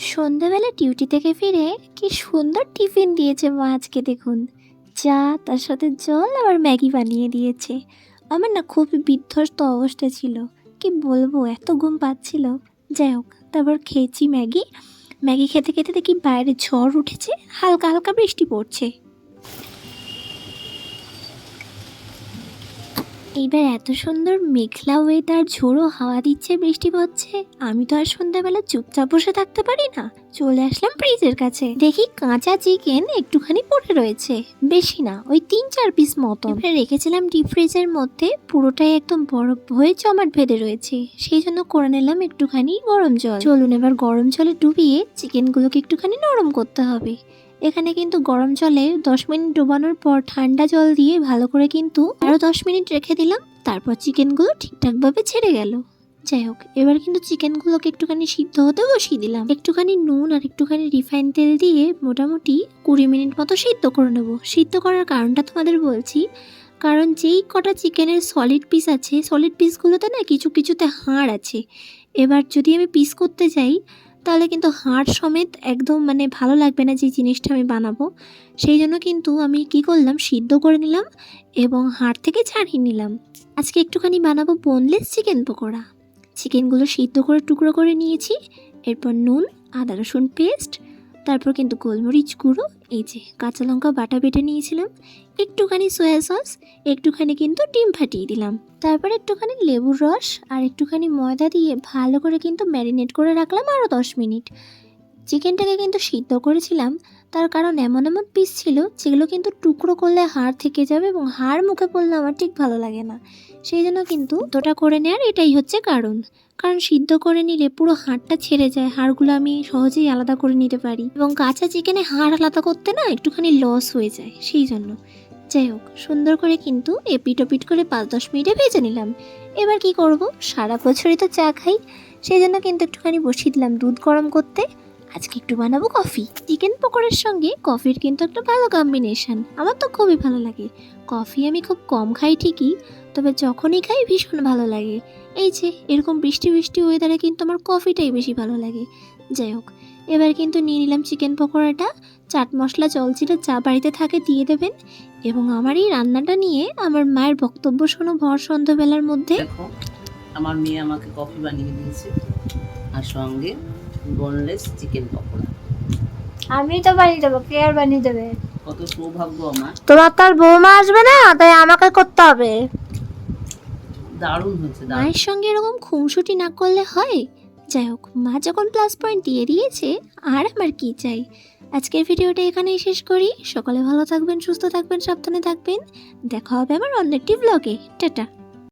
সন্ধ্যাবেলা ডিউটি থেকে ফিরে কি সুন্দর টিফিন দিয়েছে মা আজকে দেখুন। চা, তার সাথে জল, আবার ম্যাগি বানিয়ে দিয়েছে। আমার না খুবই বিধ্বস্ত অবস্থা ছিল, কি বলবো, এত ঘুম পাচ্ছিল। যাই হোক, তারপর খেয়েছি ম্যাগি। ম্যাগি খেতে খেতে দেখি বাইরে ঝড় উঠেছে, হালকা হালকা বৃষ্টি পড়ছে। এইবার এত সুন্দর মেঘলা ওয়েদার, ঝোড়ো হাওয়া দিচ্ছে, বৃষ্টি পড়ছে। আমি তো আর সন্ধ্যাবেলা চুপচাপ বসে থাকতে পারি না, চলে আসলাম ফ্রিজের কাছে। দেখি কাঁচা চিকেন একটুখানি পড়ে রয়েছে, বেশি না, ওই 3-4 পিস মতো। এবার রেখেছিলাম ডিপ ফ্রিজের মধ্যে, পুরোটাই একদম বরফ হয়ে জমাট বেঁধে রয়েছে। সেই জন্য করে নিলাম একটুখানি গরম জল। চলুন এবার গরম জলে ডুবিয়ে চিকেনগুলোকে একটুখানি নরম করতে হবে। এখানে কিন্তু গরম জলে 10 মিনিট ডোবানোর পর ঠান্ডা জল দিয়ে ভালো করে কিন্তু আরো 10 মিনিট রেখে দিলাম। তারপর চিকেনগুলো ঠিকঠাকভাবে ছেড়ে গেল। যাই হোক, এবার কিন্তু চিকেনগুলোকে একটুখানি সিদ্ধ হতে বসিয়ে দিলাম। একটুখানি নুন আর একটুখানি রিফাইন তেল দিয়ে মোটামুটি 20 মিনিট মতো সিদ্ধ করে নেবো। সিদ্ধ করার কারণটা তোমাদের বলছি, কারণ যেই কটা চিকেনের সলিড পিস আছে, সলিড পিসগুলোতে না কিছু কিছুতে হাড় আছে। এবার যদি আমি পিস করতে যাই তাহলে কিন্তু হাড় সমেত একদম ভালো লাগবে না যে জিনিসটা আমি বানাবো। সেই জন্য কিন্তু আমি কি করলাম, সিদ্ধ করে নিলাম এবং হাড় থেকে ছাড়িয়ে নিলাম। আজকে একটুখানি বানাবো বোনলেস চিকেন পকোড়া। চিকেনগুলো সিদ্ধ করে টুকরো করে নিয়েছি। এরপর নুন, আদা রসুন পেস্ট, তারপর কিন্তু গোলমরিচ গুঁড়ো, এই যে কাঁচা লঙ্কা বাটা বেটে নিয়েছিলাম, একটুখানি সয়া সস, একটুখানি কিন্তু ডিম ফাটিয়ে দিলাম। তারপর একটুখানি লেবুর রস আর একটুখানি ময়দা দিয়ে ভালো করে কিন্তু ম্যারিনেট করে রাখলাম আরও 10 মিনিট। চিকেনটাকে কিন্তু সিদ্ধ করেছিলাম, তার কারণ এমন এমন পিস ছিল যেগুলো কিন্তু টুকরো করলে হাড় থেকে যাবে এবং হাড় মুখে পড়লে আমার ঠিক ভালো লাগে না। সেই জন্য কিন্তু দুটোটা করে নেওয়ার এটাই হচ্ছে কারণ সিদ্ধ করে নিলে পুরো হাড়টা ছেড়ে যায়, হাড়গুলো আমি সহজেই আলাদা করে নিতে পারি এবং কাঁচা চিকেনে হাড় আলাদা করতে না একটুখানি লস হয়ে যায়, সেই জন্য। যাই হোক, সুন্দর করে কিন্তু এপিট ওপিট করে 5-10 মিনিটে ভেজে নিলাম। এবার কি করব, সারা বছরই তো চা খাই, সেই জন্য কিন্তু একটুখানি বসিয়ে দিলাম দুধ গরম করতে। আজকে একটু বানাবো কফি। চিকেন পকোড়ার সঙ্গে কফির কিন্তু একটা ভালো কম্বিনেশন, আমার তো খুবই ভালো লাগে। কফি আমি খুব কম খাই ঠিকই, তবে যখনই খাই ভীষণ ভালো লাগে। এই যে এরকম বৃষ্টি বৃষ্টি ওয়েদারে কিন্তু আমার কফিটাই বেশি ভালো লাগে। যাই হোক, এবার কিন্তু নিয়ে নিলাম চিকেন পকোড়াটা। চাট মশলা, জলজিরা যা বাড়িতে থাকে দিয়ে দেবেন এবং আমার এই রান্নাটা নিয়ে আমার মায়ের বক্তব্য শোনো ভর সন্ধ্যাবেলার মধ্যে। দেখো, আমার মেয়ে আমাকে কফি বানিয়ে দিয়েছে আর সঙ্গে বোনলেস চিকেন পকোড়া। আমি তো বানিয়ে দেবো, কে আর বানিয়ে দেবে? কত সৌভাগ্য আমার। তোমার তার বৌমা আসবে না, তাই আমাকে করতে হবে। দারুণ হয়েছে। মায়ের সঙ্গে এরকম খুনসুটি না করলে হয়? যাই হোক, মা যখন প্লাস পয়েন্ট দিয়ে দিয়েছে আর আমার কি চাই। আজকের ভিডিওটা এখানেই শেষ করি। সকলে ভালো থাকবেন, সুস্থ থাকবেন, সাবধানে থাকবেন। দেখা হবে আমার অন্য একটি ব্লগে। টাটা।